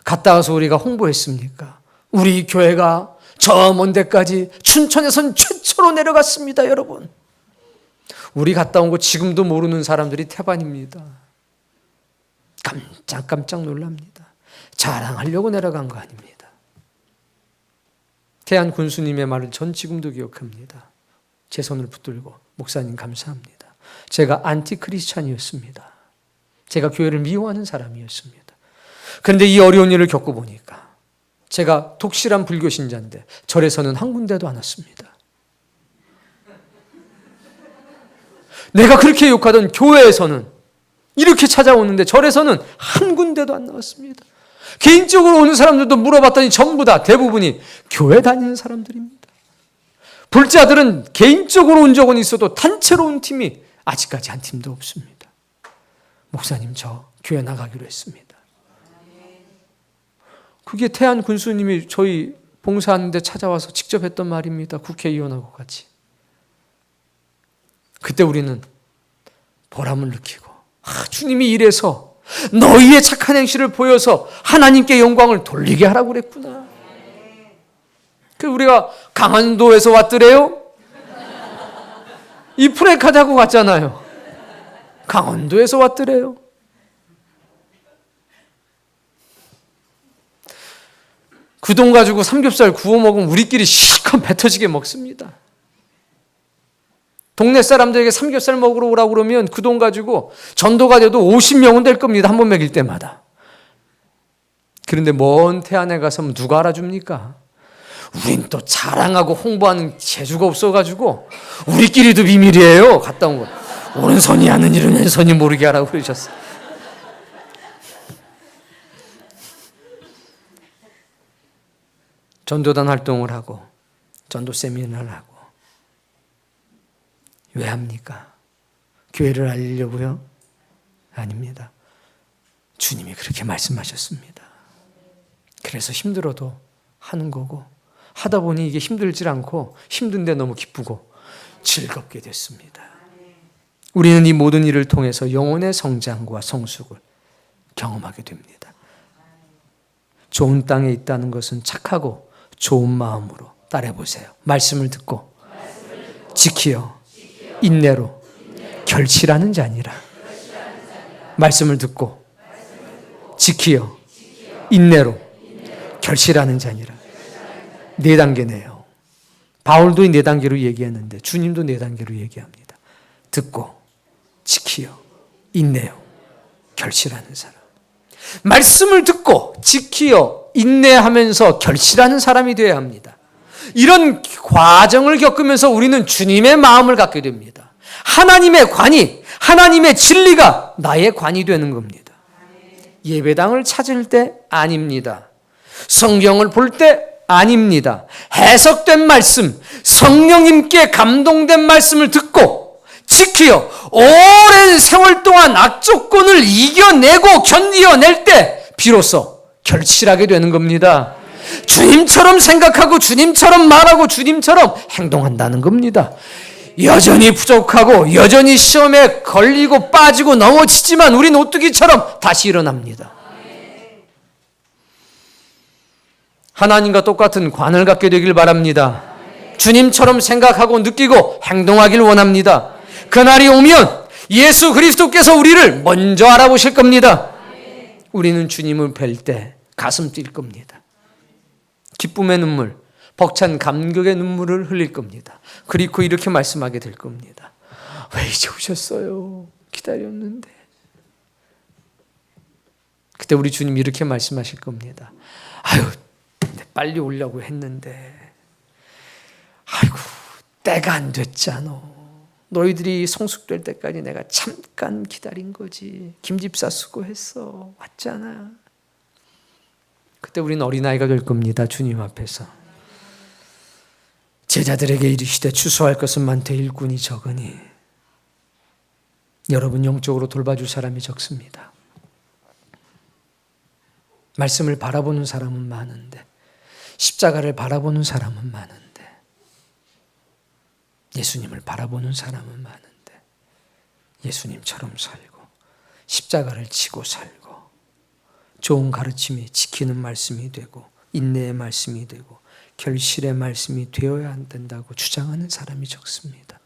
갔다 와서 우리가 홍보했습니까? 우리 교회가 저 먼 데까지 춘천에선 최초로 내려갔습니다, 여러분. 우리 갔다 온 거 지금도 모르는 사람들이 태반입니다. 깜짝 놀랍니다. 자랑하려고 내려간 거 아닙니다. 태안 군수님의 말을 전 지금도 기억합니다. 제 손을 붙들고 목사님 감사합니다. 제가 안티크리스찬이었습니다. 제가 교회를 미워하는 사람이었습니다. 그런데 이 어려운 일을 겪어보니까 제가 독실한 불교 신자인데 절에서는 한 군데도 안 왔습니다. 내가 그렇게 욕하던 교회에서는 이렇게 찾아오는데 절에서는 한 군데도 안 나왔습니다. 개인적으로 오는 사람들도 물어봤더니 전부 다 대부분이 교회 다니는 사람들입니다. 불자들은 개인적으로 온 적은 있어도 단체로 온 팀이 아직까지 한 팀도 없습니다. 목사님, 저 교회 나가기로 했습니다. 그게 태안 군수님이 저희 봉사하는데 찾아와서 직접 했던 말입니다. 국회의원하고 같이. 그때 우리는 보람을 느끼고 주님이 이래서 너희의 착한 행실을 보여서 하나님께 영광을 돌리게 하라고 그랬구나. 그 우리가 강원도에서 왔더래요. 이 프레카드 하고 갔잖아요. 강원도에서 왔더래요. 그 돈 가지고 삼겹살 구워 먹으면 우리끼리 실컷 배 터지게 먹습니다. 동네 사람들에게 삼겹살 먹으러 오라고 그러면 그 돈 가지고 전도가 돼도 50명은 될 겁니다. 한 번 먹일 때마다. 그런데 먼 태안에 가서 누가 알아줍니까? 우린 또 자랑하고 홍보하는 재주가 없어가지고 우리끼리도 비밀이에요. 갔다 온 거. 오른손이 하는 일은 왼손이 모르게 하라고 그러셨어요. 전도단 활동을 하고 전도 세미나를 하고 왜 합니까? 교회를 알리려고요? 아닙니다. 주님이 그렇게 말씀하셨습니다. 그래서 힘들어도 하는 거고 하다 보니 이게 힘들지 않고 힘든데 너무 기쁘고 즐겁게 됐습니다. 우리는 이 모든 일을 통해서 영혼의 성장과 성숙을 경험하게 됩니다. 좋은 땅에 있다는 것은 착하고 좋은 마음으로 따라해보세요. 말씀을 듣고 지키어 인내로 결실하는 자니라. 말씀을 듣고 지키어 인내로 결실하는 자니라. 4단계네요. 바울도 이 4단계로 얘기했는데 주님도 4단계로 얘기합니다. 듣고 지키어 인내요 결실하는 사람. 말씀을 듣고 지키어 인내하면서 결실하는 사람이 되어야 합니다. 이런 과정을 겪으면서 우리는 주님의 마음을 갖게 됩니다. 하나님의 관이, 하나님의 진리가 나의 관이 되는 겁니다. 예배당을 찾을 때 아닙니다. 성경을 볼 때 아닙니다. 해석된 말씀, 성령님께 감동된 말씀을 듣고 지키어 오랜 세월 동안 악조건을 이겨내고 견디어낼 때 비로소 결실하게 되는 겁니다. 주님처럼 생각하고 주님처럼 말하고 주님처럼 행동한다는 겁니다. 여전히 부족하고 여전히 시험에 걸리고 빠지고 넘어지지만 우린 오뚜기처럼 다시 일어납니다. 하나님과 똑같은 관을 갖게 되길 바랍니다. 주님처럼 생각하고 느끼고 행동하길 원합니다. 그날이 오면 예수 그리스도께서 우리를 먼저 알아보실 겁니다. 우리는 주님을 뵐 때 가슴 뛸 겁니다. 기쁨의 눈물, 벅찬 감격의 눈물을 흘릴 겁니다. 그리고 이렇게 말씀하게 될 겁니다. 왜 이제 오셨어요? 기다렸는데. 그때 우리 주님 이렇게 말씀하실 겁니다. 아유, 빨리 오려고 했는데 아이고 때가 안 됐잖아. 너희들이 성숙될 때까지 내가 잠깐 기다린 거지. 김집사 수고했어. 왔잖아. 그때 우리는 어린아이가 될 겁니다. 주님 앞에서. 제자들에게 이르시되 추수할 것은 많되 일꾼이 적으니. 여러분, 영적으로 돌봐줄 사람이 적습니다. 말씀을 바라보는 사람은 많은데, 십자가를 바라보는 사람은 많은데, 예수님을 바라보는 사람은 많은데, 예수님처럼 살고 십자가를 지고 살고 좋은 가르침이 지키는 말씀이 되고 인내의 말씀이 되고 결실의 말씀이 되어야 된다고 주장하는 사람이 적습니다.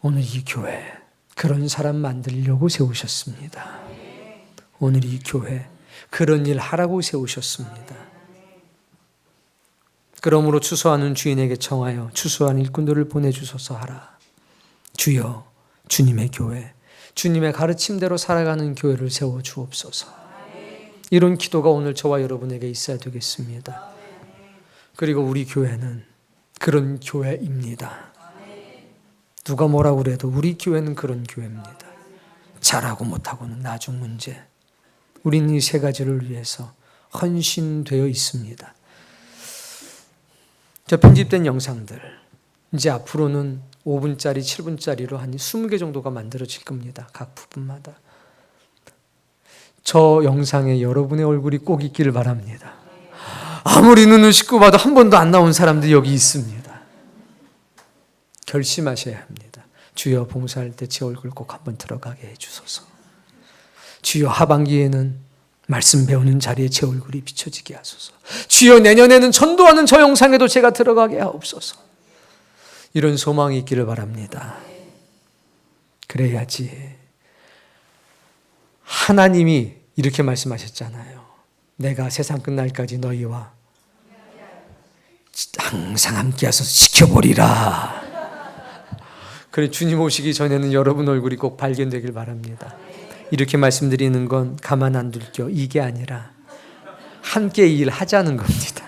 오늘 이 교회 그런 사람 만들려고 세우셨습니다. 오늘 이 교회 그런 일 하라고 세우셨습니다. 그러므로 추수하는 주인에게 청하여 추수한 일꾼들을 보내주소서 하라. 주여, 주님의 교회, 주님의 가르침대로 살아가는 교회를 세워주옵소서. 이런 기도가 오늘 저와 여러분에게 있어야 되겠습니다. 그리고 우리 교회는 그런 교회입니다. 누가 뭐라고 그래도 우리 교회는 그런 교회입니다. 잘하고 못하고는 나중 문제. 우리는 이 세 가지를 위해서 헌신되어 있습니다. 저 편집된 영상들 이제 앞으로는 5분짜리, 7분짜리로 한 20개 정도가 만들어질 겁니다. 각 부분마다. 저 영상에 여러분의 얼굴이 꼭 있기를 바랍니다. 아무리 눈을 씻고 봐도 한 번도 안 나온 사람들이 여기 있습니다. 결심하셔야 합니다. 주여, 봉사할 때 제 얼굴 꼭 한번 들어가게 해주소서. 주여, 하반기에는 말씀 배우는 자리에 제 얼굴이 비춰지게 하소서. 주여, 내년에는 전도하는 저 영상에도 제가 들어가게 하옵소서. 이런 소망이 있기를 바랍니다. 그래야지. 하나님이 이렇게 말씀하셨잖아요. 내가 세상 끝날까지 너희와 항상 함께 하소서 지켜보리라. 그래, 주님 오시기 전에는 여러분 얼굴이 꼭 발견되길 바랍니다. 이렇게 말씀드리는 건 가만 안 둘겨 이게 아니라 함께 일하자는 겁니다.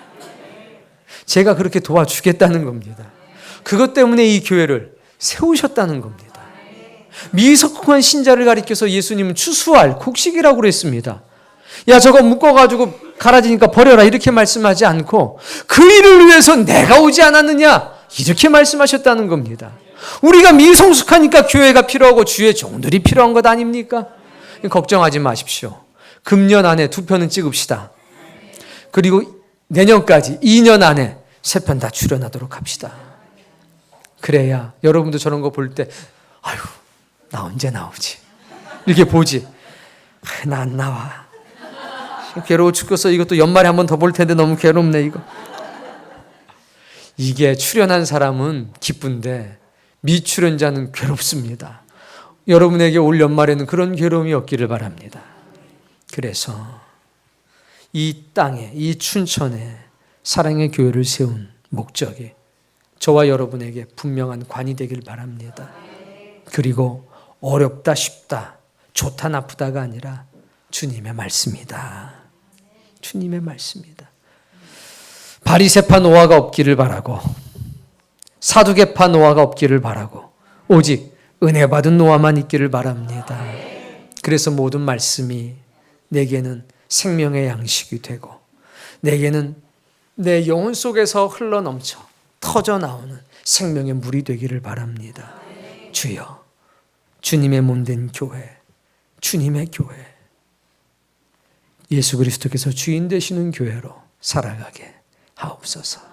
제가 그렇게 도와주겠다는 겁니다. 그것 때문에 이 교회를 세우셨다는 겁니다. 미성숙한 신자를 가리켜서 예수님은 추수할 곡식이라고 그랬습니다. 야, 저거 묶어가지고 갈아지니까 버려라 이렇게 말씀하지 않고 그 일을 위해서 내가 오지 않았느냐 이렇게 말씀하셨다는 겁니다. 우리가 미성숙하니까 교회가 필요하고 주의 종들이 필요한 것 아닙니까? 걱정하지 마십시오. 금년 안에 2편은 찍읍시다. 그리고 내년까지 2년 안에 3편 다 출연하도록 합시다. 그래야 여러분도 저런 거 볼 때 아유, 나 언제 나오지? 이렇게 보지. 나 안 나와. 괴로워 죽겠어. 이것도 연말에 한 번 더 볼 텐데 너무 괴롭네 이거. 이게 출연한 사람은 기쁜데 미출연자는 괴롭습니다. 여러분에게 올 연말에는 그런 괴로움이 없기를 바랍니다. 그래서 이 땅에, 이 춘천에 사랑의 교회를 세운 목적이 저와 여러분에게 분명한 관이 되길 바랍니다. 그리고 어렵다 쉽다, 좋다 나쁘다가 아니라 주님의 말씀이다. 주님의 말씀이다. 바리새파 노아가 없기를 바라고 사두개파 노아가 없기를 바라고 오직 은혜 받은 노아만 있기를 바랍니다. 그래서 모든 말씀이 내게는 생명의 양식이 되고 내게는 내 영혼 속에서 흘러넘쳐 터져 나오는 생명의 물이 되기를 바랍니다. 주여, 주님의 몸된 교회, 주님의 교회, 예수 그리스도께서 주인 되시는 교회로 살아가게 하옵소서.